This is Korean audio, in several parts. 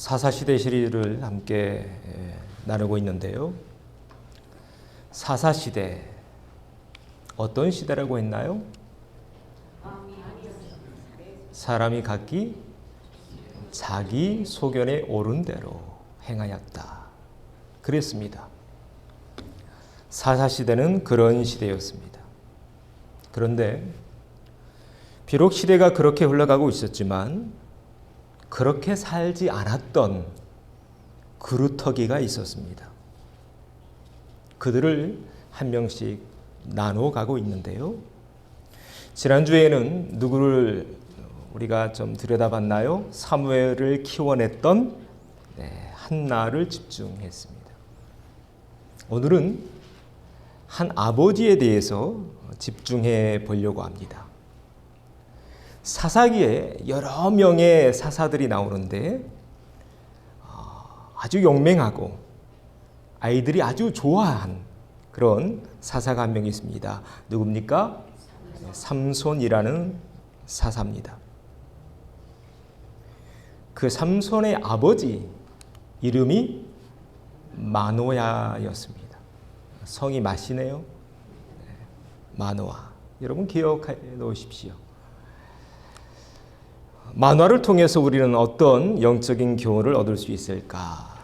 사사시대 시리즈를 함께 나누고 있는데요. 사사시대, 어떤 시대라고 했나요? 사람이 각기 자기 소견에 옳은 대로 행하였다. 그랬습니다. 사사시대는 그런 시대였습니다. 그런데 비록 시대가 그렇게 흘러가고 있었지만 그렇게 살지 않았던 그루터기가 있었습니다. 그들을 한 명씩 나눠 가고 있는데요. 지난주에는 누구를 우리가 좀 들여다봤나요? 사무엘을 키워냈던 한나를 집중했습니다. 오늘은 한 아버지에 대해서 집중해 보려고 합니다. 사사기에 여러 명의 사사들이 나오는데 아주 용맹하고 아이들이 아주 좋아한 그런 사사가 한 명 있습니다. 누굽니까? 삼손이라는 사사입니다. 그 삼손의 아버지 이름이 마노아였습니다. 성이 마시네요. 마노아. 여러분 기억해 놓으십시오. 만화를 통해서 우리는 어떤 영적인 교훈을 얻을 수 있을까?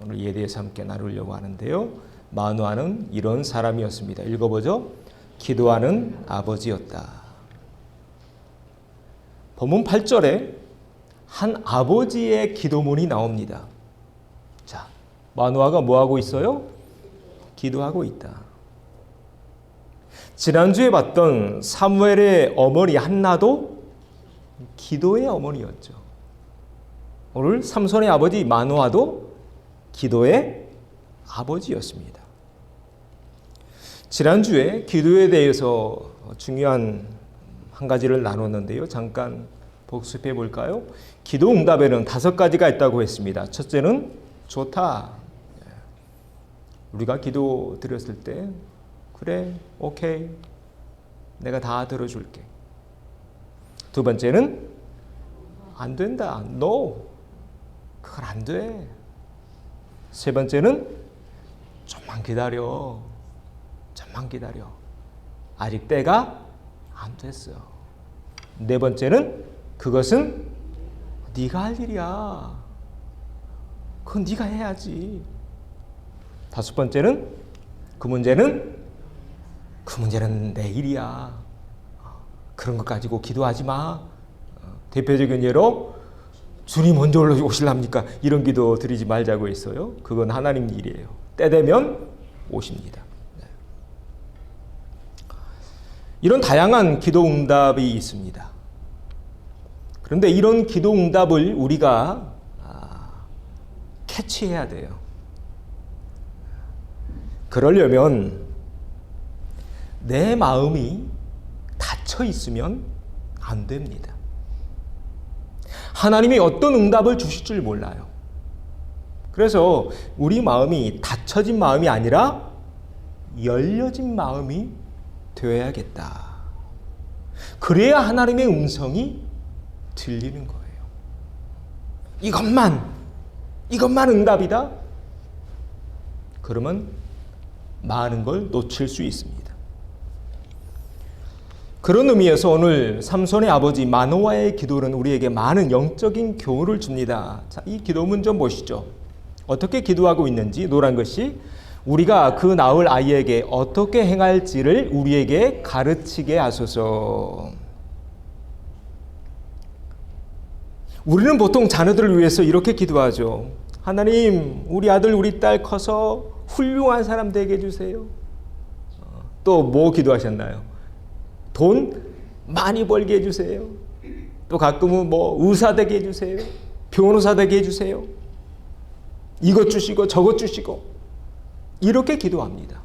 오늘 이에 대해서 함께 나누려고 하는데요. 만화는 이런 사람이었습니다. 읽어보죠. 기도하는 아버지였다. 본문 8절에 한 아버지의 기도문이 나옵니다. 자, 만화가 뭐하고 있어요? 기도하고 있다. 지난주에 봤던 사무엘의 어머니 한나도 기도의 어머니였죠. 오늘 삼손의 아버지 마노아도 기도의 아버지였습니다. 지난주에 기도에 대해서 중요한 한 가지를 나눴는데요. 잠깐 복습해 볼까요? 기도 응답에는 5가지가 있다고 했습니다. 첫째는 좋다. 우리가 기도 드렸을 때 그래, 오케이, 내가 다 들어줄게. 두 번째는 안 된다. No. 그건 안 돼. 세 번째는 좀만 기다려. 좀만 기다려. 아직 때가 안 됐어. 네 번째는 그것은 네가 할 일이야. 그건 네가 해야지. 다섯 번째는 그 문제는 내 일이야. 그런 것 가지고 기도하지 마. 대표적인 예로 주님 언제 오실랍니까? 이런 기도 드리지 말자고 했어요. 그건 하나님 일이에요. 때 되면 오십니다. 이런 다양한 기도 응답이 있습니다. 그런데 이런 기도 응답을 우리가 캐치해야 돼요. 그러려면 내 마음이 닫혀 있으면 안 됩니다. 하나님이 어떤 응답을 주실 줄 몰라요. 그래서 우리 마음이 닫혀진 마음이 아니라 열려진 마음이 되어야겠다. 그래야 하나님의 음성이 들리는 거예요. 이것만 응답이다? 그러면 많은 걸 놓칠 수 있습니다. 그런 의미에서 오늘 삼손의 아버지 마노아의 기도는 우리에게 많은 영적인 교훈을 줍니다. 자, 이 기도문 좀 보시죠. 어떻게 기도하고 있는지 노란 것이 우리가 그 낳을 아이에게 어떻게 행할지를 우리에게 가르치게 하소서. 우리는 보통 자녀들을 위해서 이렇게 기도하죠. 하나님, 우리 아들, 우리 딸 커서 훌륭한 사람 되게 해주세요. 또 뭐 기도하셨나요? 돈 많이 벌게 해주세요. 또 가끔은 뭐 의사 되게 해주세요. 변호사 되게 해주세요. 이것 주시고 저것 주시고 이렇게 기도합니다.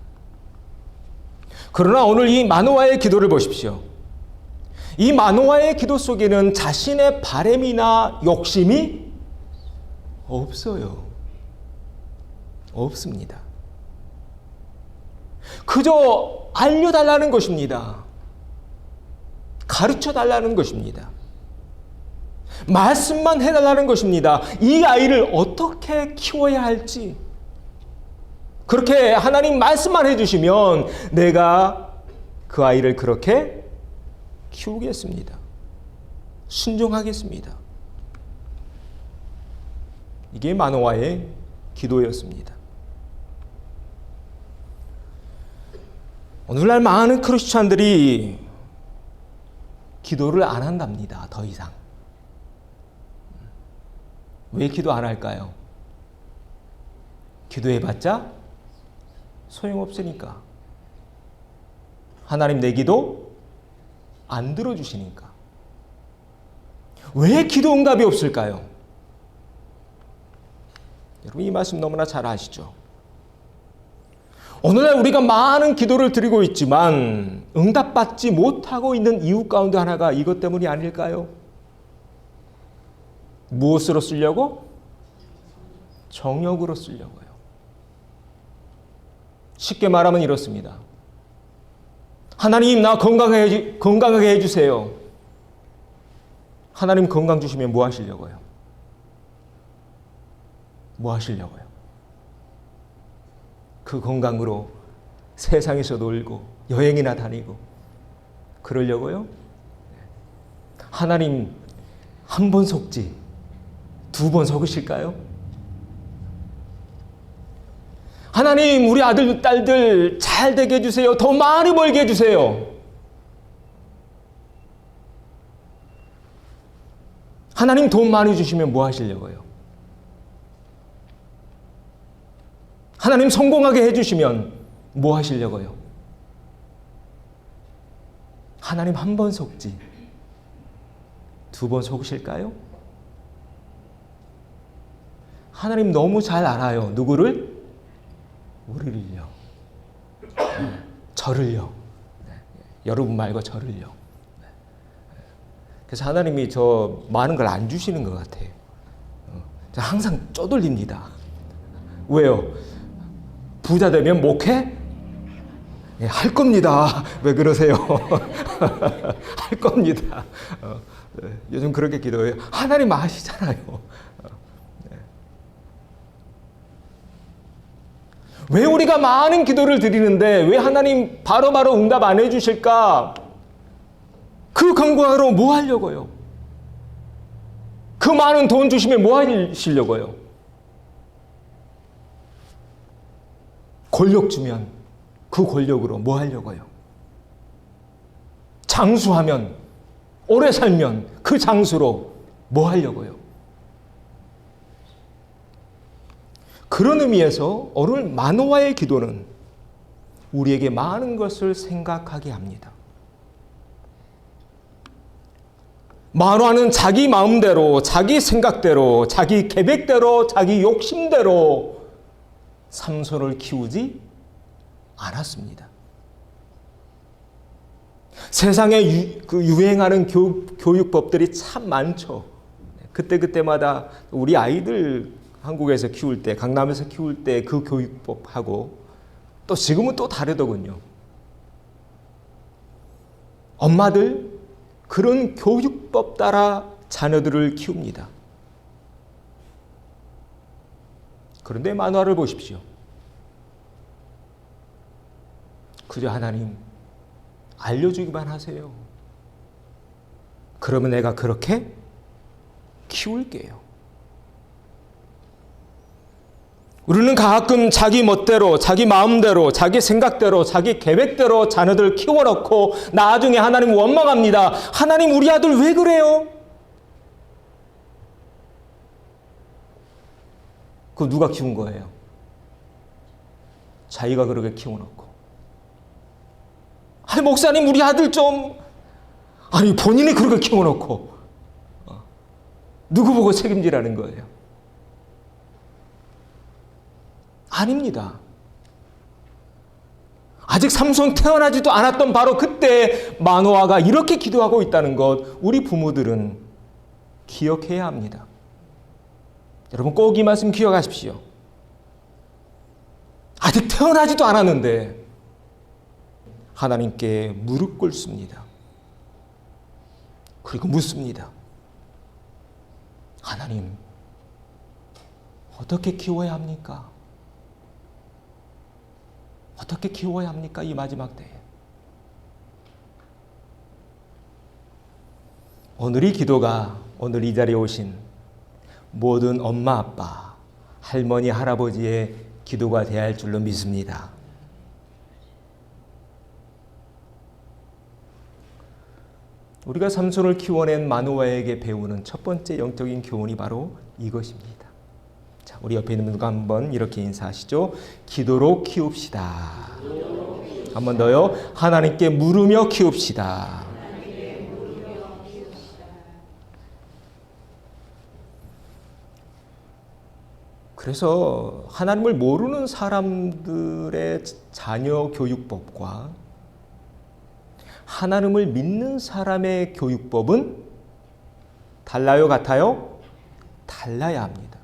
그러나 오늘 이 마노아의 기도를 보십시오. 이 마노아의 기도 속에는 자신의 바램이나 욕심이 없어요. 없습니다. 그저 알려달라는 것입니다. 가르쳐 달라는 것입니다. 말씀만 해달라는 것입니다. 이 아이를 어떻게 키워야 할지. 그렇게 하나님 말씀만 해주시면 내가 그 아이를 그렇게 키우겠습니다. 순종하겠습니다. 이게 마노아의 기도였습니다. 오늘날 많은 크리스찬들이 기도를 안 한답니다. 더 이상. 왜 기도 안 할까요? 기도해봤자 소용없으니까. 하나님 내 기도 안 들어주시니까. 왜 기도 응답이 없을까요? 여러분 이 말씀 너무나 잘 아시죠? 오늘날 우리가 많은 기도를 드리고 있지만 응답받지 못하고 있는 이유 가운데 하나가 이것 때문이 아닐까요? 무엇으로 쓰려고? 정욕으로 쓰려고요. 쉽게 말하면 이렇습니다. 하나님 나 건강하게 해주세요. 하나님 건강 주시면 뭐 하시려고요? 뭐 하시려고요? 그 건강으로 세상에서 놀고 여행이나 다니고 그러려고요? 하나님 한 번 속지 두 번 속으실까요? 하나님 우리 아들 딸들 잘 되게 해주세요. 더 많이 벌게 해주세요. 하나님 돈 많이 주시면 뭐 하시려고요? 하나님 성공하게 해주시면 뭐 하시려고요? 하나님 한 번 속지 두 번 속으실까요? 하나님 너무 잘 알아요. 누구를? 우리를요. 저를요. 여러분 말고 저를요. 그래서 하나님이 저 많은 걸 안 주시는 것 같아요. 항상 쪼들립니다. 왜요? 부자 되면 목회? 예, 할 겁니다. 왜 그러세요? 할 겁니다. 요즘 그렇게 기도해요. 하나님 아시잖아요. 왜 우리가 많은 기도를 드리는데 왜 하나님 바로바로 응답 안 해주실까? 그 건강으로 뭐 하려고요? 그 많은 돈 주시면 뭐 하시려고요? 권력 주면 그 권력으로 뭐 하려고요? 장수하면 오래 살면 그 장수로 뭐 하려고요? 그런 의미에서 오늘 마노아의 기도는 우리에게 많은 것을 생각하게 합니다. 마노아는 자기 마음대로, 자기 생각대로, 자기 계획대로, 자기 욕심대로 삼손을 키우지 않았습니다. 세상에 유행하는 교육법들이 참 많죠. 그때마다 우리 아이들 한국에서 키울 때, 강남에서 키울 때 그 교육법하고 또 지금은 또 다르더군요. 엄마들 그런 교육법 따라 자녀들을 키웁니다. 그런데 만화를 보십시오. 그저 하나님 알려주기만 하세요. 그러면 내가 그렇게 키울게요. 우리는 가끔 자기 멋대로, 자기 마음대로, 자기 생각대로, 자기 계획대로 자녀들 키워놓고 나중에 하나님 원망합니다. 하나님 우리 아들 왜 그래요? 그거 누가 키운 거예요? 자기가 그렇게 키워놓고. 아니 목사님 우리 아들 좀 아니 본인이 그렇게 키워놓고 누구 보고 책임지라는 거예요? 아닙니다. 아직 삼손 태어나지도 않았던 바로 그때 마노아가 이렇게 기도하고 있다는 것 우리 부모들은 기억해야 합니다. 여러분 꼭 이 말씀 기억하십시오. 아직 태어나지도 않았는데 하나님께 무릎 꿇습니다. 그리고 묻습니다. 하나님, 어떻게 키워야 합니까? 어떻게 키워야 합니까? 이 마지막 때에. 오늘 이 기도가 오늘 이 자리에 오신 모든 엄마, 아빠, 할머니, 할아버지의 기도가 되어야 할 줄로 믿습니다. 우리가 삼손을 키워낸 마노아에게 배우는 첫 번째 영적인 교훈이 바로 이것입니다. 자, 우리 옆에 있는 분과 한번 이렇게 인사하시죠. 기도로 키웁시다. 한 번 더요. 하나님께 물으며 키웁시다. 그래서 하나님을 모르는 사람들의 자녀 교육법과 하나님을 믿는 사람의 교육법은 달라요, 같아요? 달라야 합니다.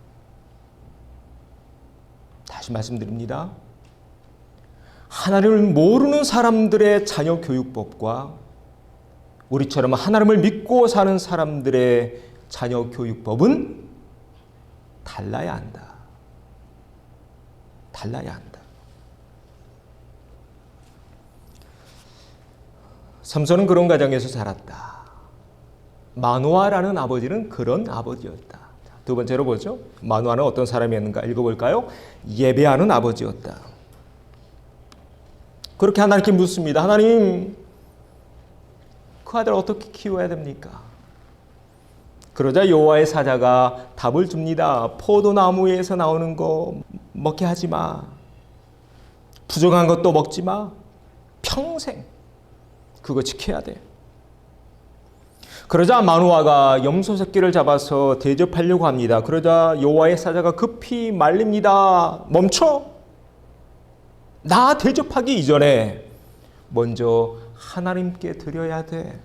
다시 말씀드립니다. 하나님을 모르는 사람들의 자녀 교육법과 우리처럼 하나님을 믿고 사는 사람들의 자녀 교육법은 달라야 한다. 달라야 한다. 삼손은 그런 가정에서 자랐다. 마노아라는 아버지는 그런 아버지였다. 두 번째로 보죠. 마노아는 어떤 사람이었는가 읽어볼까요? 예배하는 아버지였다. 그렇게 하나님께 묻습니다. 하나님, 그 아들 어떻게 키워야 됩니까? 그러자 여호와의 사자가 답을 줍니다. 포도나무에서 나오는 거 먹게 하지 마. 부정한 것도 먹지 마. 평생 그거 지켜야 돼. 그러자 마노아가 염소 새끼를 잡아서 대접하려고 합니다. 그러자 여호와의 사자가 급히 말립니다. 멈춰! 나 대접하기 이전에 먼저 하나님께 드려야 돼.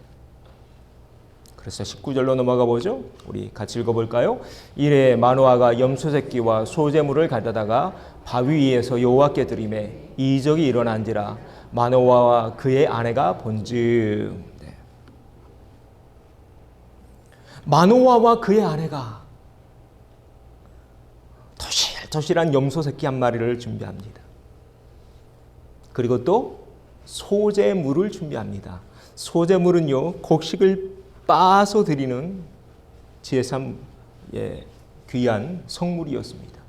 그래서 19절로 넘어가 보죠. 우리 같이 읽어볼까요? 이래 마노아가 염소 새끼와 소재물을 가져다가 바위 위에서 여호와께 드리매 이적이 일어난지라 마노아와 그의 아내가 본즉. 마노아와 그의 아내가 토실토실한 염소 새끼 한 마리를 준비합니다. 그리고 또 소재물을 준비합니다. 소재물은요, 곡식을 빻아서 드리는 제삼 귀한 성물이었습니다.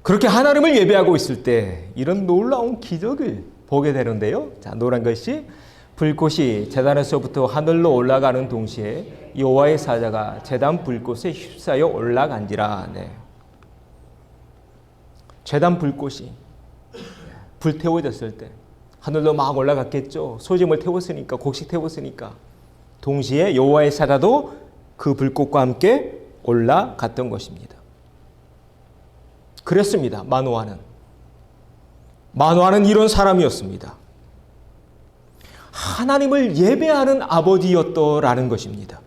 그렇게 하나님을 예배하고 있을 때 이런 놀라운 기적을 보게 되는데요. 자, 노란 것이 불꽃이 제단에서부터 하늘로 올라가는 동시에 여호와의 사자가 제단 불꽃에 휩싸여 올라간지라. 네. 제단 불꽃이 불태워졌을 때 하늘로 막 올라갔겠죠. 소금을 태웠으니까, 곡식 태웠으니까. 동시에 여호와의 사자도 그 불꽃과 함께 올라갔던 것입니다. 그랬습니다. 마노아는 이런 사람이었습니다. 하나님을 예배하는 아버지였더라는 것입니다.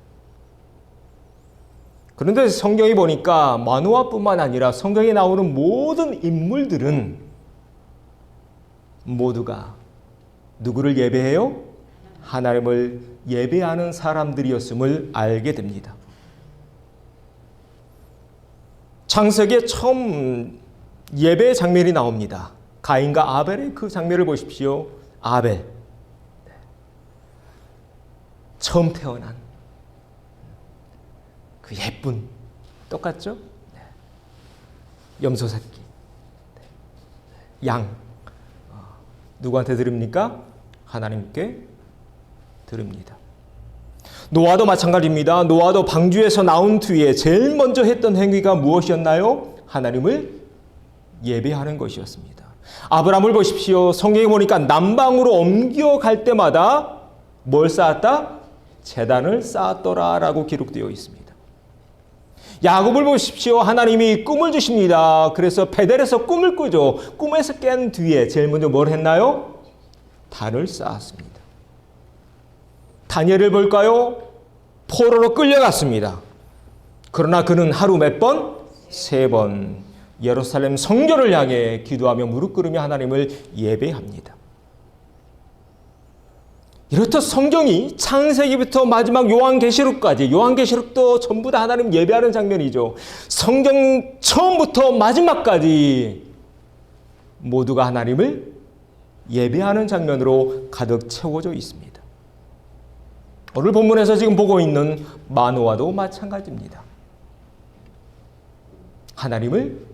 그런데 성경에 보니까 마노아뿐만 아니라 성경에 나오는 모든 인물들은 모두가 누구를 예배해요? 하나님을 예배하는 사람들이었음을 알게 됩니다. 창세기에 처음 예배 장면이 나옵니다. 가인과 아벨의 그 장면을 보십시오. 아벨, 처음 태어난 그 예쁜, 똑같죠? 염소 새끼, 양, 누구한테 드립니까? 하나님께 드립니다. 노아도 마찬가지입니다. 노아도 방주에서 나온 뒤에 제일 먼저 했던 행위가 무엇이었나요? 하나님을 예배하는 것이었습니다. 아브라함을 보십시오. 성경에 보니까 남방으로 옮겨갈 때마다 뭘 쌓았다? 제단을 쌓았더라라고 기록되어 있습니다. 야곱을 보십시오. 하나님이 꿈을 주십니다. 그래서 베델에서 꿈을 꾸죠. 꿈에서 깬 뒤에 제일 먼저 뭘 했나요? 단을 쌓았습니다. 다니엘을 볼까요? 포로로 끌려갔습니다. 그러나 그는 하루 몇 번? 3번 예루살렘 성전을 향해 기도하며 무릎 꿇으며 하나님을 예배합니다. 이렇듯 성경이 창세기부터 마지막 요한계시록까지, 요한계시록도 전부 다 하나님 예배하는 장면이죠. 성경 처음부터 마지막까지 모두가 하나님을 예배하는 장면으로 가득 채워져 있습니다. 오늘 본문에서 지금 보고 있는 마노아도 마찬가지입니다. 하나님을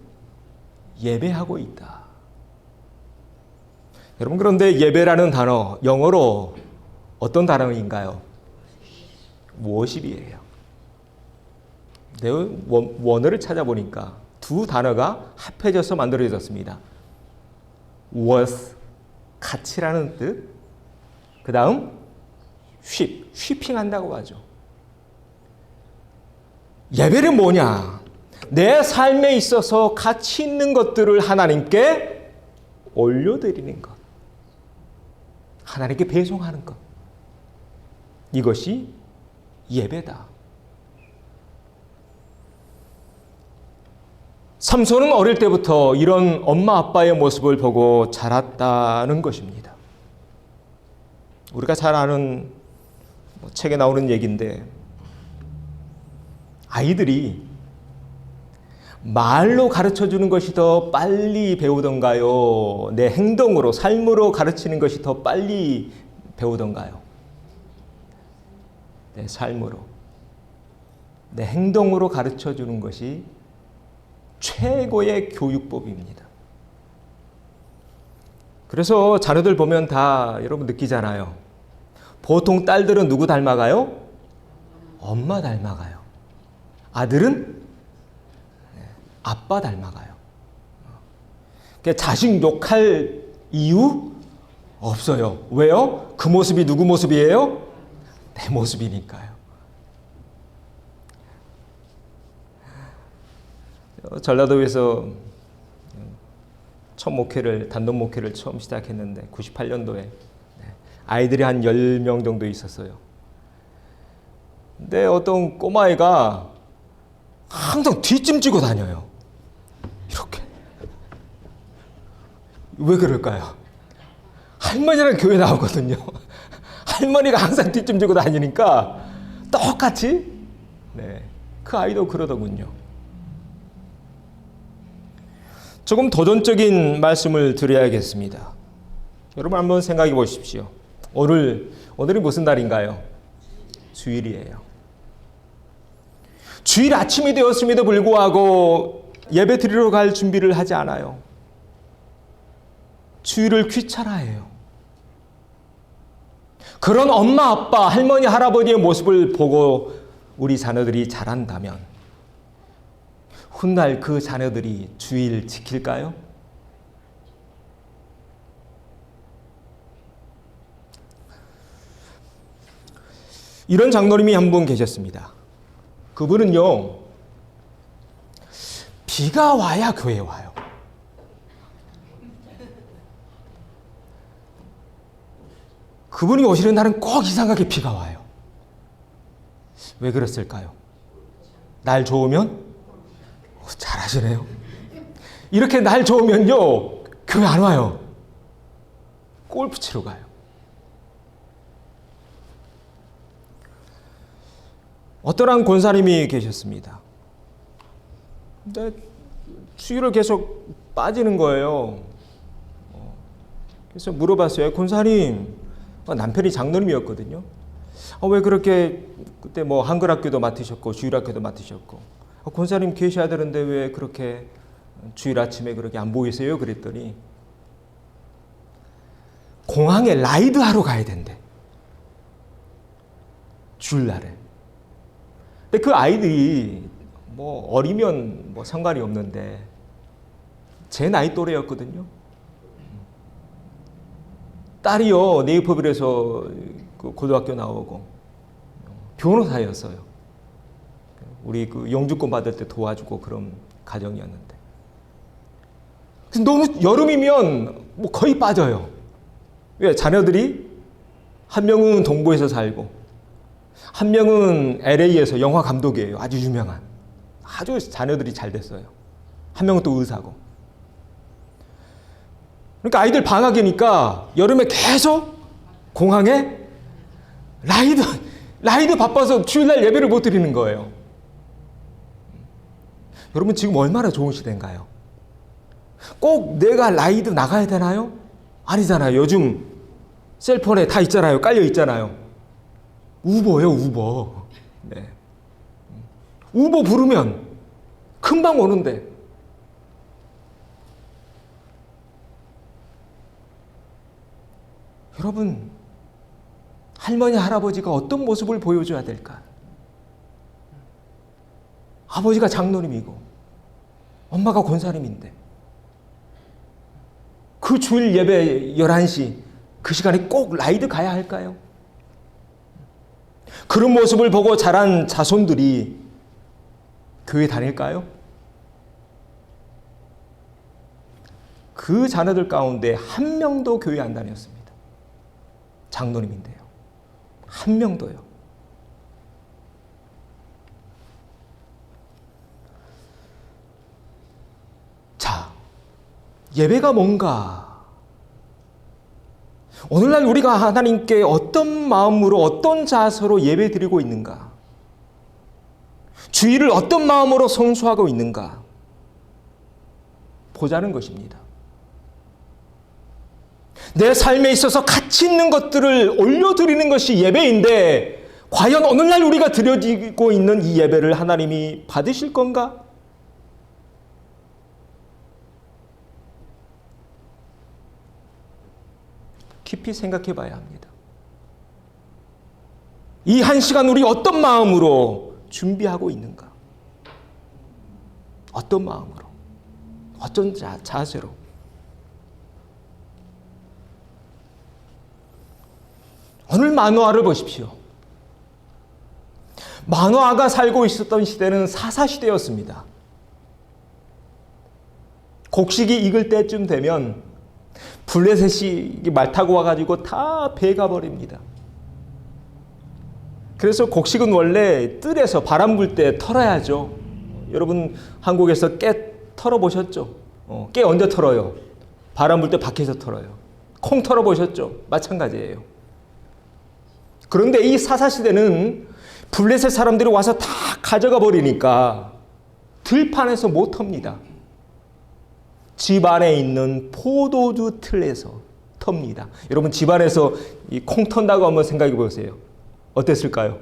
예배하고 있다. 여러분, 그런데 예배라는 단어, 영어로 어떤 단어인가요? 워십이에요. 내 원어를 찾아보니까 두 단어가 합해져서 만들어졌습니다. worth, 가치라는 뜻. 그 다음 쉬핑한다고 하죠. 예배는 뭐냐? 내 삶에 있어서 가치 있는 것들을 하나님께 올려드리는 것. 하나님께 배송하는 것. 이것이 예배다. 삼손은 어릴 때부터 이런 엄마 아빠의 모습을 보고 자랐다는 것입니다. 우리가 잘 아는 책에 나오는 얘기인데, 아이들이 말로 가르쳐주는 것이 더 빨리 배우던가요? 내 행동으로, 삶으로 가르치는 것이 더 빨리 배우던가요? 내 삶으로, 내 행동으로 가르쳐주는 것이 최고의 교육법입니다. 그래서 자녀들 보면 다 여러분 느끼잖아요. 보통 딸들은 누구 닮아가요? 엄마 닮아가요. 아들은 아빠 닮아가요. 자식 욕할 이유 없어요. 왜요? 그 모습이 누구 모습이에요? 내 모습이니까요. 전라도에서 첫 목회를, 단독 목회를 처음 시작했는데 98년도에 아이들이 한 10명 정도 있었어요. 근데 어떤 꼬마애가 항상 뒷짐지고 다녀요. 이렇게. 왜 그럴까요? 할머니랑 교회 나오거든요. 할머니가 항상 뒷짐지고 다니니까 똑같이 그 아이도 그러더군요. 조금 도전적인 말씀을 드려야겠습니다. 여러분 한번 생각해 보십시오. 오늘이 무슨 날인가요? 주일이에요. 주일 아침이 되었음에도 불구하고 예배 드리러 갈 준비를 하지 않아요. 주일을 귀찮아해요. 그런 엄마, 아빠, 할머니, 할아버지의 모습을 보고 우리 자녀들이 자란다면 훗날 그 자녀들이 주일 지킬까요? 이런 장로님이 한 분 계셨습니다. 그분은요, 비가 와야 교회에 와요. 그분이 오시는 날은 꼭 이상하게 비가 와요. 왜 그랬을까요? 날 좋으면? 잘하시네요. 이렇게 날 좋으면요, 교회 안 와요. 골프 치러 가요. 어떤 한 권사님이 계셨습니다. 근데 주일을 계속 빠지는 거예요. 그래서 물어봤어요. 권사님, 남편이 장로님이었거든요. 왜 그렇게 그때 뭐 한글학교도 맡으셨고 주일학교도 맡으셨고 권사님 계셔야 되는데 왜 그렇게 주일 아침에 그렇게 안 보이세요? 그랬더니 공항에 라이드하러 가야 된대. 주일날에. 근데 그 아이들이 뭐 어리면 뭐 상관이 없는데 제 나이 또래였거든요. 딸이요, 네이버빌에서 그 고등학교 나오고 변호사였어요. 우리 그 영주권 받을 때 도와주고 그런 가정이었는데. 그래서 너무 여름이면 뭐 거의 빠져요. 왜? 자녀들이 한 명은 동부에서 살고 한 명은 LA에서 영화 감독이에요. 아주 유명한. 아주 자녀들이 잘 됐어요. 한 명은 또 의사고. 그러니까 아이들 방학이니까 여름에 계속 공항에 라이드 바빠서 주일날 예배를 못 드리는 거예요. 여러분 지금 얼마나 좋은 시대인가요? 꼭 내가 라이드 나가야 되나요? 아니잖아요. 요즘 셀폰에 다 있잖아요. 깔려 있잖아요. 우버예요, 우버. 네. 우버 부르면 금방 오는데. 여러분, 할머니, 할아버지가 어떤 모습을 보여줘야 될까? 아버지가 장로님이고 엄마가 권사님인데 그 주일 예배 11시 그 시간에 꼭 라이드 가야 할까요? 그런 모습을 보고 자란 자손들이 교회 다닐까요? 그 자녀들 가운데 한 명도 교회 안 다녔습니다. 장로님인데요. 한 명도요. 자, 예배가 뭔가? 오늘날 우리가 하나님께 어떤 마음으로 어떤 자세로 예배 드리고 있는가? 주일을 어떤 마음으로 성수하고 있는가? 보자는 것입니다. 내 삶에 있어서 가치 있는 것들을 올려드리는 것이 예배인데 과연 오늘날 우리가 드려지고 있는 이 예배를 하나님이 받으실 건가? 깊이 생각해 봐야 합니다. 이 한 시간 우리 어떤 마음으로 준비하고 있는가? 어떤 마음으로? 어떤 자세로? 오늘 만화를 보십시오. 만화가 살고 있었던 시대는 사사시대였습니다. 곡식이 익을 때쯤 되면 블레셋이 말 타고 와가지고 다 베가 버립니다. 그래서 곡식은 원래 뜰에서 바람 불 때 털어야죠. 여러분 한국에서 깨 털어보셨죠? 깨 언제 털어요? 바람 불 때 밖에서 털어요. 콩 털어보셨죠? 마찬가지예요. 그런데 이 사사시대는 블레셋 사람들이 와서 다 가져가 버리니까 들판에서 못 텁니다. 집 안에 있는 포도주 틀에서 텁니다. 여러분 집 안에서 이 콩 턴다고 한번 생각해 보세요. 어땠을까요?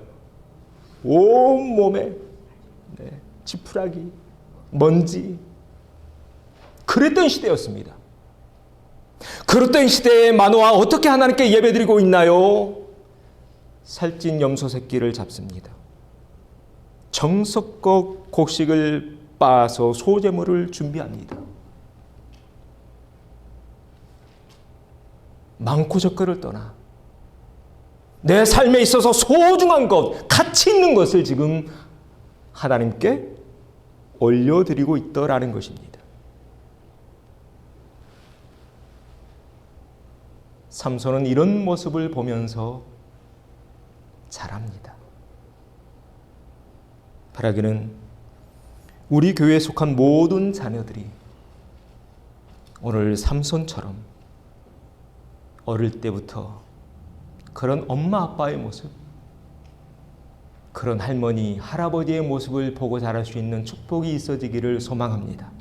온몸에 지푸라기, 먼지. 그랬던 시대였습니다. 그랬던 시대에 마노아 어떻게 하나님께 예배드리고 있나요? 살찐 염소 새끼를 잡습니다. 정성껏 곡식을 빻아서 소제물을 준비합니다. 많고 적고를 떠나 내 삶에 있어서 소중한 것, 가치 있는 것을 지금 하나님께 올려드리고 있더라는 것입니다. 삼손은 이런 모습을 보면서 잘합니다. 바라기는 우리 교회에 속한 모든 자녀들이 오늘 삼손처럼 어릴 때부터 그런 엄마 아빠의 모습, 그런 할머니 할아버지의 모습을 보고 자랄 수 있는 축복이 있어지기를 소망합니다.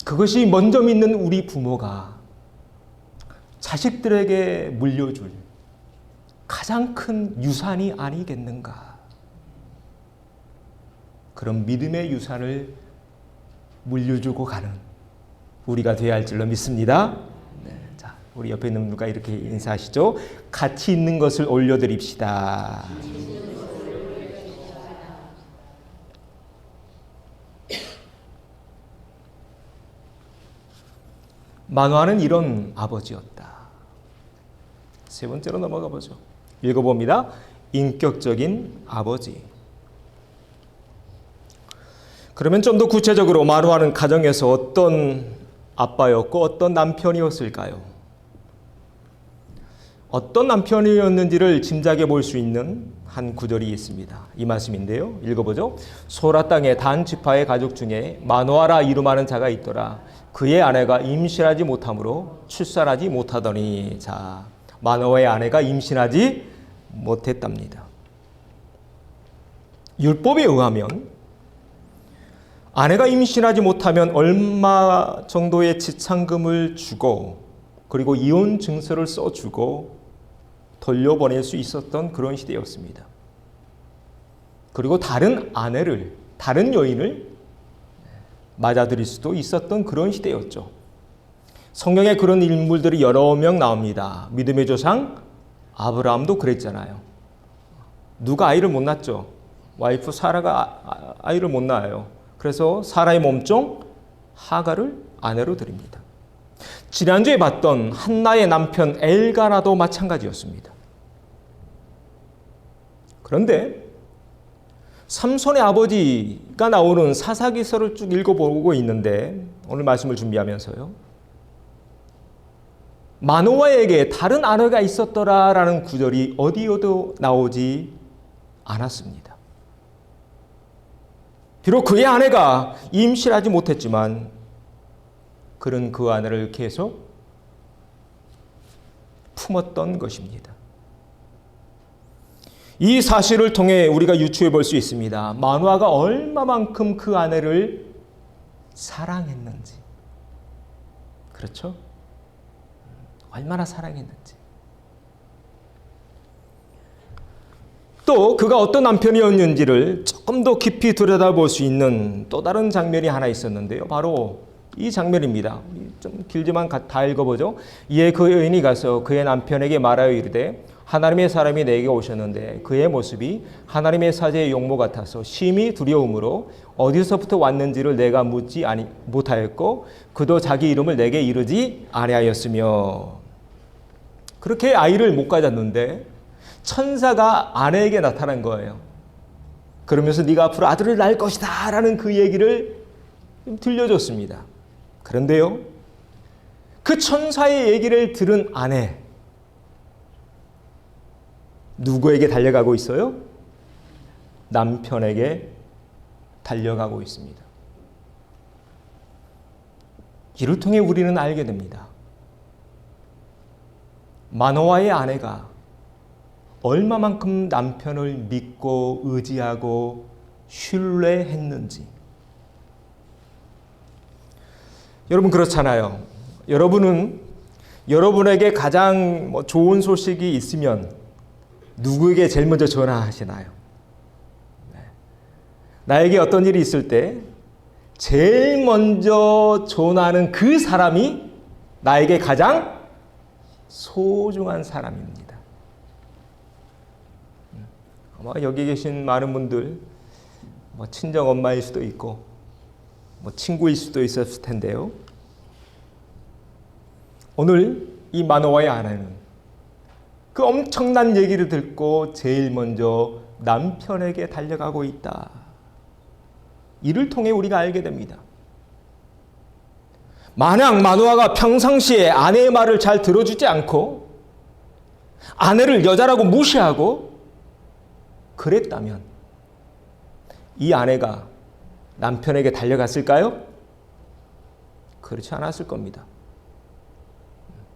그것이 먼저 믿는 우리 부모가 자식들에게 물려줄 가장 큰 유산이 아니겠는가. 그런 믿음의 유산을 물려주고 가는 우리가 되어야 할 줄로 믿습니다. 네, 자, 우리 옆에 있는 누가 이렇게 인사하시죠. 가치 있는 것을 올려드립시다. 만화는 이런 아버지였다. 세 번째로 넘어가 보죠. 읽어봅니다. 인격적인 아버지. 그러면 좀 더 구체적으로 만화는 가정에서 어떤 아빠였고 어떤 남편이었을까요? 어떤 남편이었는지를 짐작해 볼 수 있는 한 구절이 있습니다. 이 말씀인데요. 읽어보죠. 소라 땅의 단 지파의 가족 중에 마노아라 이름하는 자가 있더라. 그의 아내가 임신하지 못하므로 출산하지 못하더니. 자, 마노아의 아내가 임신하지 못했답니다. 율법에 의하면 아내가 임신하지 못하면 얼마 정도의 지참금을 주고 그리고 이혼 증서를 써주고 돌려보낼 수 있었던 그런 시대였습니다. 그리고 다른 아내를, 다른 여인을 맞아들일 수도 있었던 그런 시대였죠. 성경에 그런 인물들이 여러 명 나옵니다. 믿음의 조상 아브라함도 그랬잖아요. 누가 아이를 못 낳죠? 와이프 사라가 아이를 못 낳아요. 그래서 사라의 몸종 하갈을 아내로 드립니다. 지난주에 봤던 한나의 남편 엘가나도 마찬가지였습니다. 그런데 삼손의 아버지가 나오는 사사기서를 쭉 읽어보고 있는데 오늘 말씀을 준비하면서요. 마노아에게 다른 아내가 있었더라라는 구절이 어디에도 나오지 않았습니다. 비록 그의 아내가 임신하지 못했지만 그는 그 아내를 계속 품었던 것입니다. 이 사실을 통해 우리가 유추해 볼 수 있습니다. 마노아가 얼마만큼 그 아내를 사랑했는지. 그렇죠? 얼마나 사랑했는지. 또 그가 어떤 남편이었는지를 조금 더 깊이 들여다볼 수 있는 또 다른 장면이 하나 있었는데요. 바로 이 장면입니다. 좀 길지만 다 읽어보죠. 이에 그 여인이 가서 그의 남편에게 말하여 이르되 하나님의 사람이 내게 오셨는데 그의 모습이 하나님의 사제의 용모 같아서 심히 두려움으로 어디서부터 왔는지를 내가 묻지 못하였고 그도 자기 이름을 내게 이르지 아니하였으며. 그렇게 아이를 못 가졌는데 천사가 아내에게 나타난 거예요. 그러면서 네가 앞으로 아들을 낳을 것이다 라는 그 얘기를 들려줬습니다. 그런데요, 그 천사의 얘기를 들은 아내, 누구에게 달려가고 있어요? 남편에게 달려가고 있습니다. 이를 통해 우리는 알게 됩니다. 마노아의 아내가 얼마만큼 남편을 믿고 의지하고 신뢰했는지. 여러분 그렇잖아요. 여러분은 여러분에게 가장 좋은 소식이 있으면 누구에게 제일 먼저 전화하시나요? 나에게 어떤 일이 있을 때 제일 먼저 전화하는 그 사람이 나에게 가장 소중한 사람입니다. 아마 여기 계신 많은 분들 친정 엄마일 수도 있고 친구일 수도 있었을 텐데요. 오늘 이 마노아의 아내는 그 엄청난 얘기를 듣고 제일 먼저 남편에게 달려가고 있다. 이를 통해 우리가 알게 됩니다. 만약 마노아가 평상시에 아내의 말을 잘 들어주지 않고 아내를 여자라고 무시하고 그랬다면 이 아내가 남편에게 달려갔을까요? 그렇지 않았을 겁니다.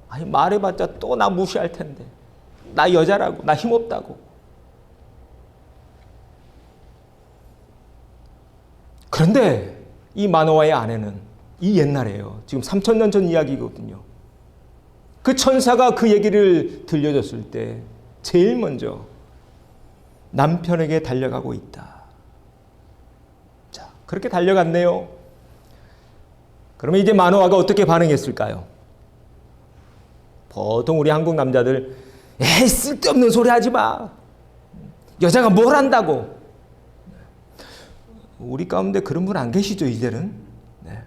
아니, 말해봤자 또 나 무시할 텐데. 나 여자라고, 나 힘없다고. 그런데 이 마노아의 아내는 이 옛날에요. 지금 3000년 전 이야기거든요. 그 천사가 그 얘기를 들려줬을 때 제일 먼저 남편에게 달려가고 있다. 자, 그렇게 달려갔네요. 그러면 이제 마노아가 어떻게 반응했을까요? 보통 우리 한국 남자들 에이 쓸데없는 소리 하지 마. 여자가 뭘 한다고. 우리 가운데 그런 분 안 계시죠 이제는? 네.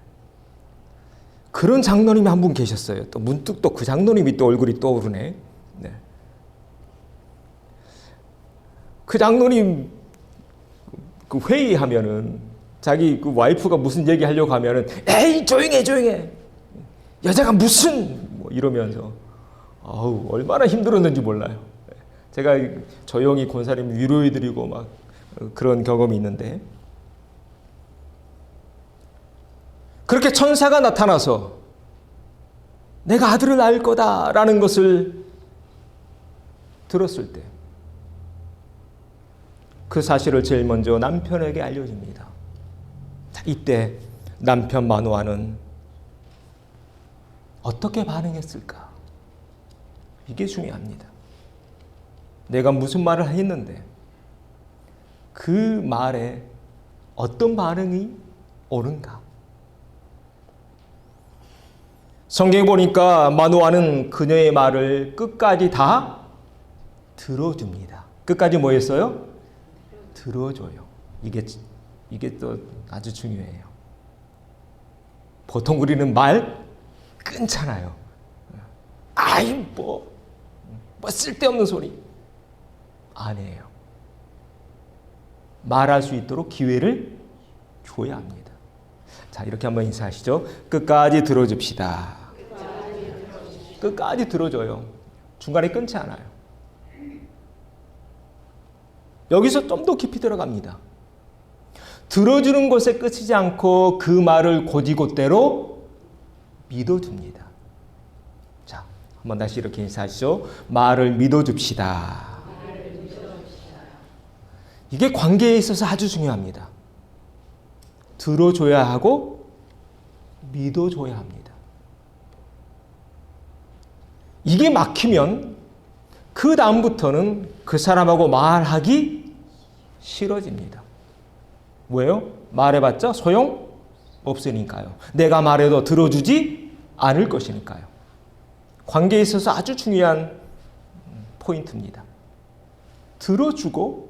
그런 장로님이 한 분 계셨어요. 또 문득 또 그 장로님이 또 얼굴이 떠오르네. 네. 그 장로님 그 회의하면은 자기 그 와이프가 무슨 얘기하려고 하면은 에이 조용해 여자가 무슨 이러면서 아우 얼마나 힘들었는지 몰라요. 제가 조용히 권사님 위로해드리고 막 그런 경험이 있는데 그렇게 천사가 나타나서 내가 아들을 낳을 거다라는 것을 들었을 때 그 사실을 제일 먼저 남편에게 알려줍니다. 자, 이때 남편 마노아는 어떻게 반응했을까? 이게 중요합니다. 내가 무슨 말을 했는데 그 말에 어떤 반응이 오는가? 성경에 보니까 마노아는 그녀의 말을 끝까지 다 들어줍니다. 끝까지 뭐 했어요? 들어줘요. 이게 또 아주 중요해요. 보통 우리는 말 끊잖아요. 아이 뭐 쓸데없는 소리. 아니에요. 말할 수 있도록 기회를 줘야 합니다. 자, 이렇게 한번 인사하시죠. 끝까지 들어줍시다. 끝까지 들어줘요. 중간에 끊지 않아요. 여기서 좀 더 깊이 들어갑니다. 들어주는 것에 끝이지 않고 그 말을 곧이곧대로 믿어줍니다. 자, 한번 다시 이렇게 인사하시죠. 말을 믿어줍시다. 이게 관계에 있어서 아주 중요합니다. 들어줘야 하고 믿어줘야 합니다. 이게 막히면 그 다음부터는 그 사람하고 말하기 싫어집니다. 왜요? 말해봤자 소용 없으니까요. 내가 말해도 들어주지 않을 것이니까요. 관계에 있어서 아주 중요한 포인트입니다. 들어주고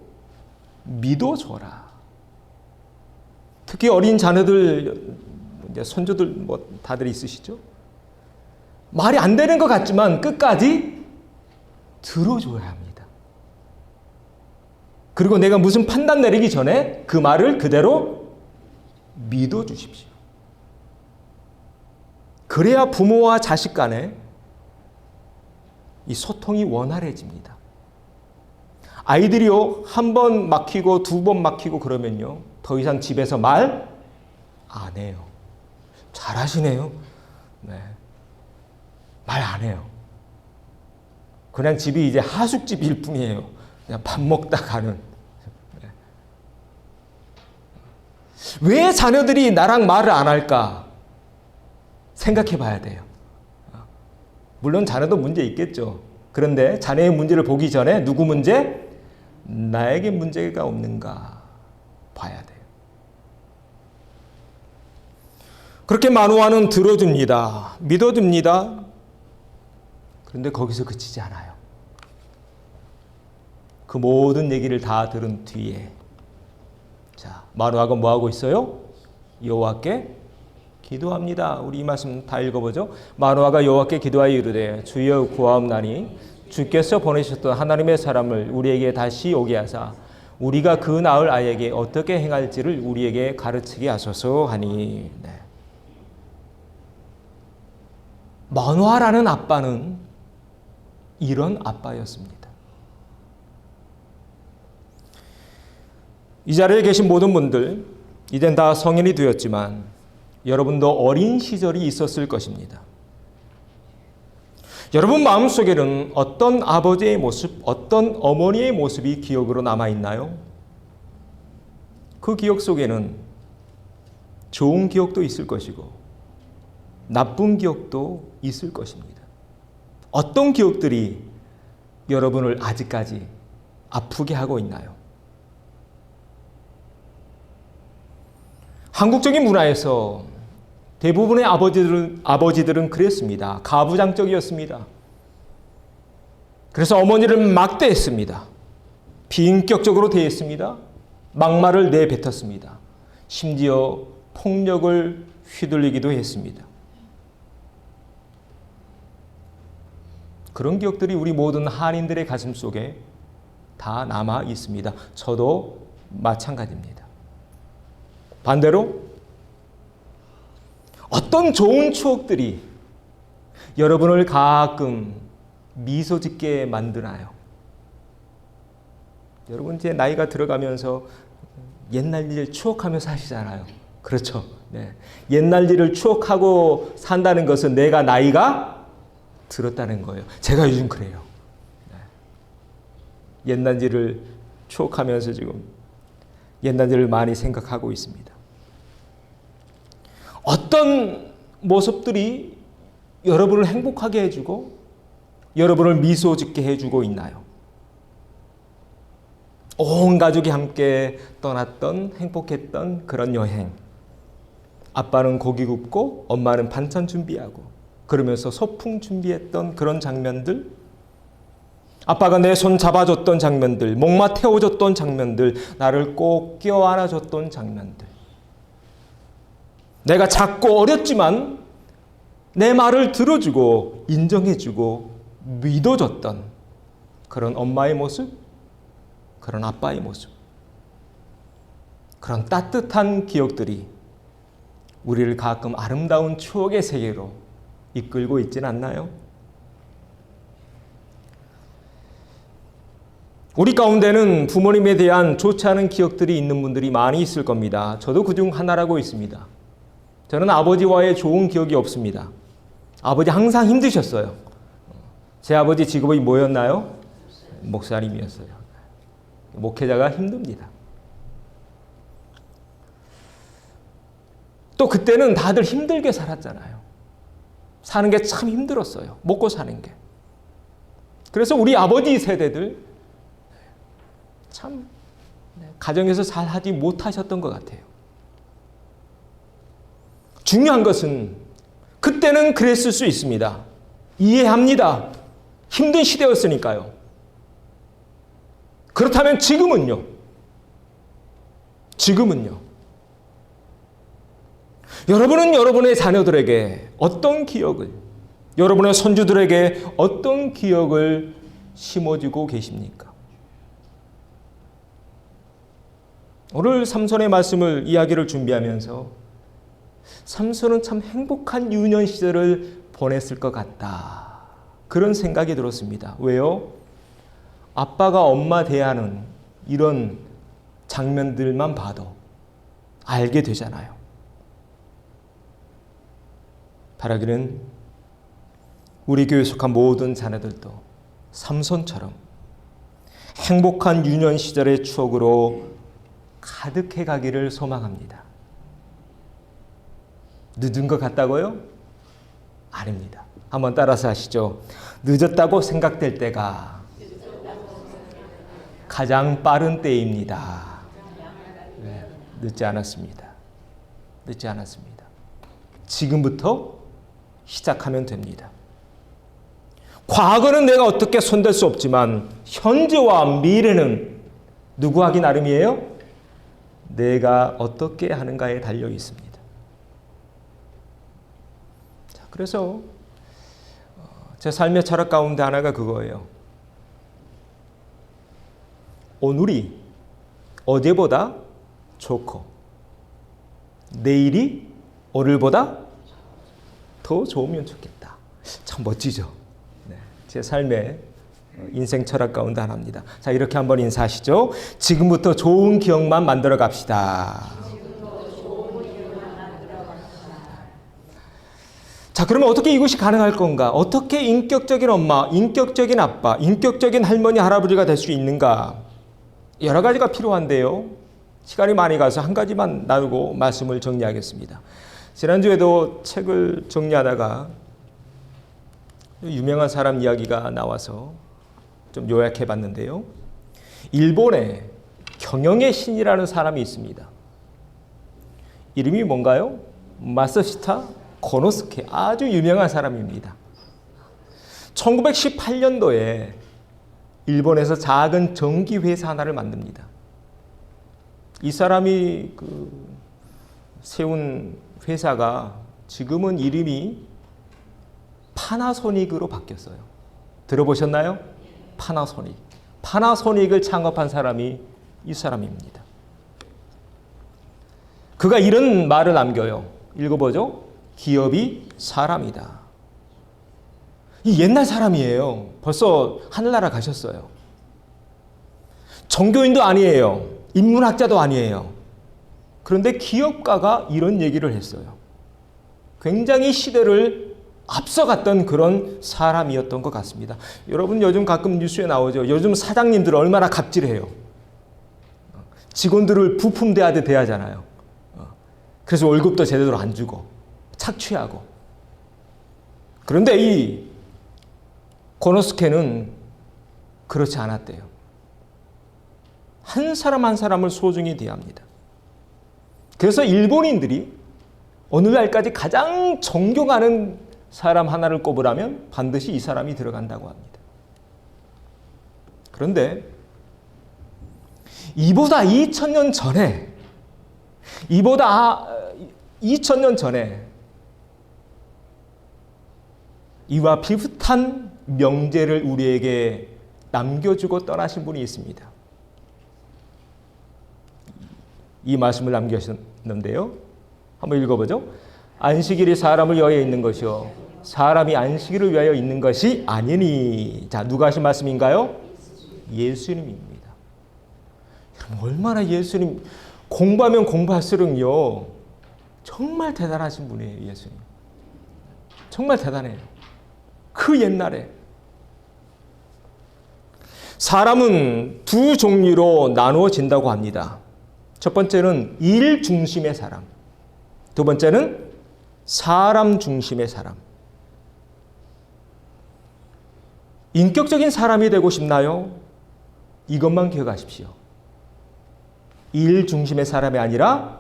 믿어줘라. 특히 어린 자녀들, 이제 손주들 뭐 다들 있으시죠? 말이 안 되는 것 같지만 끝까지 들어줘야 합니다. 그리고 내가 무슨 판단 내리기 전에 그 말을 그대로 믿어주십시오. 그래야 부모와 자식 간에 이 소통이 원활해집니다. 아이들이요, 한 번 막히고 두 번 막히고 그러면요, 더 이상 집에서 말 안 해요. 잘하시네요. 네. 말 안 해요. 그냥 집이 이제 하숙집일 뿐이에요. 그냥 밥 먹다 가는. 왜 자녀들이 나랑 말을 안 할까? 생각해 봐야 돼요. 물론 자녀도 문제 있겠죠. 그런데 자녀의 문제를 보기 전에 누구 문제? 나에게 문제가 없는가 봐야 돼요. 그렇게 마노아는 들어줍니다. 믿어줍니다. 그런데 거기서 그치지 않아요. 그 모든 얘기를 다 들은 뒤에 자, 마노아가 뭐 하고 있어요? 여호와께 기도합니다. 우리 이 말씀 다 읽어보죠. 마노아가 여호와께 기도하여 이르되 주여 구하옵나니 주께서 보내셨던 하나님의 사람을 우리에게 다시 오게 하사 우리가 그 낳을 아이에게 어떻게 행할지를 우리에게 가르치게 하소서 하니. 네. 마노아라는 아빠는 이런 아빠였습니다. 이 자리에 계신 모든 분들, 이젠 다 성인이 되었지만 여러분도 어린 시절이 있었을 것입니다. 여러분 마음속에는 어떤 아버지의 모습, 어떤 어머니의 모습이 기억으로 남아있나요? 그 기억 속에는 좋은 기억도 있을 것이고 나쁜 기억도 있을 것입니다. 어떤 기억들이 여러분을 아직까지 아프게 하고 있나요? 한국적인 문화에서 대부분의 아버지들은 그랬습니다. 가부장적이었습니다. 그래서 어머니를 막대했습니다. 비인격적으로 대했습니다. 막말을 내뱉었습니다. 심지어 폭력을 휘둘리기도 했습니다. 그런 기억들이 우리 모든 한인들의 가슴 속에 다 남아 있습니다. 저도 마찬가지입니다. 반대로 어떤 좋은 추억들이 여러분을 가끔 미소 짓게 만드나요? 여러분 이제 나이가 들어가면서 옛날 일 추억하며 사시잖아요. 그렇죠? 네. 옛날 일을 추억하고 산다는 것은 내가 나이가 들었다는 거예요. 제가 요즘 그래요. 네. 옛날 일을 추억하면서 지금 옛날 일을 많이 생각하고 있습니다. 어떤 모습들이 여러분을 행복하게 해주고 여러분을 미소 짓게 해주고 있나요? 온 가족이 함께 떠났던 행복했던 그런 여행. 아빠는 고기 굽고 엄마는 반찬 준비하고 그러면서 소풍 준비했던 그런 장면들. 아빠가 내 손 잡아줬던 장면들, 목마 태워줬던 장면들, 나를 꼭 껴안아줬던 장면들. 내가 작고 어렸지만 내 말을 들어주고 인정해주고 믿어줬던 그런 엄마의 모습, 그런 아빠의 모습, 그런 따뜻한 기억들이 우리를 가끔 아름다운 추억의 세계로 이끌고 있진 않나요? 우리 가운데는 부모님에 대한 좋지 않은 기억들이 있는 분들이 많이 있을 겁니다. 저도 그중 하나라고 있습니다. 저는 아버지와의 좋은 기억이 없습니다. 아버지 항상 힘드셨어요. 제 아버지 직업이 뭐였나요? 목사님이었어요. 목회자가 힘듭니다. 또 그때는 다들 힘들게 살았잖아요. 사는 게 참 힘들었어요. 먹고 사는 게. 그래서 우리 아버지 세대들 참 가정에서 잘 하지 못하셨던 것 같아요. 중요한 것은 그때는 그랬을 수 있습니다. 이해합니다. 힘든 시대였으니까요. 그렇다면 지금은요? 여러분은 여러분의 자녀들에게 어떤 기억을, 여러분의 손주들에게 어떤 기억을 심어주고 계십니까? 오늘 삼손의 말씀을 이야기를 준비하면서 삼손은 참 행복한 유년 시절을 보냈을 것 같다. 그런 생각이 들었습니다. 왜요? 아빠가 엄마 대하는 이런 장면들만 봐도 알게 되잖아요. 바라기는 우리 교회 속한 모든 자녀들도 삼손처럼 행복한 유년 시절의 추억으로 가득해 가기를 소망합니다. 늦은 것 같다고요? 아닙니다. 한번 따라서 하시죠. 늦었다고 생각될 때가 가장 빠른 때입니다. 네, 늦지 않았습니다. 지금부터 시작하면 됩니다. 과거는 내가 어떻게 손댈 수 없지만 현재와 미래는 누구 하기 나름이에요? 내가 어떻게 하는가에 달려 있습니다. 자, 그래서 제 삶의 철학 가운데 하나가 그거예요. 오늘이 어제보다 좋고 내일이 오늘보다 더 좋으면 좋겠다. 참 멋지죠? 네, 제 삶의 인생 철학 가운데 하나입니다. 자, 이렇게 한번 인사하시죠. 지금부터 좋은 기억만 만들어 갑시다. 자, 그러면 어떻게 이것이 가능할 건가? 어떻게 인격적인 엄마, 인격적인 아빠, 인격적인 할머니, 할아버지가 될 수 있는가? 여러 가지가 필요한데요. 시간이 많이 가서 한 가지만 나누고 말씀을 정리하겠습니다. 지난주에도 책을 정리하다가 유명한 사람 이야기가 나와서 좀 요약해 봤는데요. 일본에 경영의 신이라는 사람이 있습니다. 이름이 뭔가요? 마사시타 고노스케. 아주 유명한 사람입니다. 1918년도에 일본에서 작은 전기회사 하나를 만듭니다. 이 사람이 세운 회사가 지금은 이름이 파나소닉으로 바뀌었어요. 들어보셨나요? 파나소닉. 파나소닉을 창업한 사람이 이 사람입니다. 그가 이런 말을 남겨요. 읽어보죠. 기업이 사람이다. 이 옛날 사람이에요. 벌써 하늘나라 가셨어요. 종교인도 아니에요. 인문학자도 아니에요. 그런데 기업가가 이런 얘기를 했어요. 굉장히 시대를 앞서갔던 그런 사람이었던 것 같습니다. 여러분 요즘 가끔 뉴스에 나오죠. 요즘 사장님들 얼마나 갑질해요. 직원들을 부품 대하듯 대하잖아요. 그래서 월급도 제대로 안 주고 착취하고. 그런데 이 고노스케는 그렇지 않았대요. 한 사람 한 사람을 소중히 대합니다. 그래서 일본인들이 오늘날까지 가장 존경하는 사람 하나를 꼽으라면 반드시 이 사람이 들어간다고 합니다. 그런데 이보다 2000년 전에 이와 비슷한 명제를 우리에게 남겨주고 떠나신 분이 있습니다. 이 말씀을 남겨주셨는데요. 한번 읽어보죠. 안식일이 사람을 위하여 있는 것이요 사람이 안식일을 위하여 있는 것이 아니니. 자, 누가 하신 말씀인가요? 예수님입니다. 여러분, 얼마나 예수님 공부하면 공부할수록요 정말 대단하신 분이에요. 예수님 정말 대단해요. 그 옛날에 사람은 두 종류로 나누어진다고 합니다. 첫 번째는 일 중심의 사람, 두 번째는 사람 중심의 사람. 인격적인 사람이 되고 싶나요? 이것만 기억하십시오. 일 중심의 사람이 아니라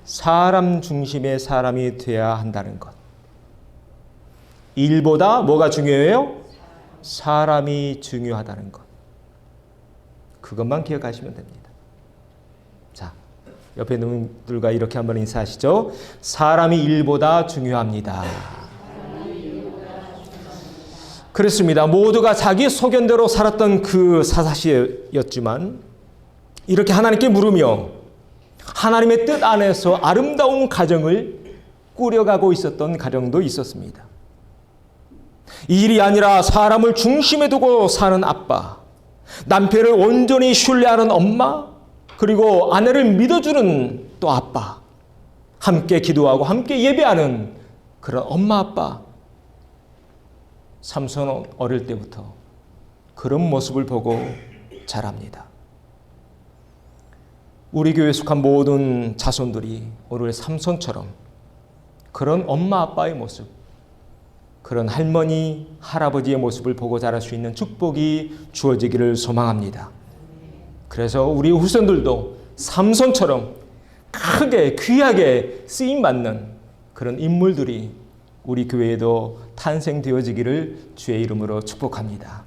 사람 중심의 사람이 되어야 한다는 것. 일보다 뭐가 중요해요? 사람이 중요하다는 것. 그것만 기억하시면 됩니다. 자, 옆에 있는 분들과 이렇게 한번 인사하시죠. 사람이 일보다 중요합니다. 그렇습니다. 모두가 자기 소견대로 살았던 그 사사시였지만 이렇게 하나님께 물으며 하나님의 뜻 안에서 아름다운 가정을 꾸려가고 있었던 가정도 있었습니다. 이 일이 아니라 사람을 중심에 두고 사는 아빠, 남편을 온전히 신뢰하는 엄마, 그리고 아내를 믿어주는 또 아빠, 함께 기도하고 함께 예배하는 그런 엄마 아빠. 삼손은 어릴 때부터 그런 모습을 보고 자랍니다. 우리 교회에 속한 모든 자손들이 오늘 삼손처럼 그런 엄마 아빠의 모습, 그런 할머니 할아버지의 모습을 보고 자랄 수 있는 축복이 주어지기를 소망합니다. 그래서 우리 후손들도 삼손처럼 크게 귀하게 쓰임받는 그런 인물들이 우리 교회에도 탄생되어지기를 주의 이름으로 축복합니다.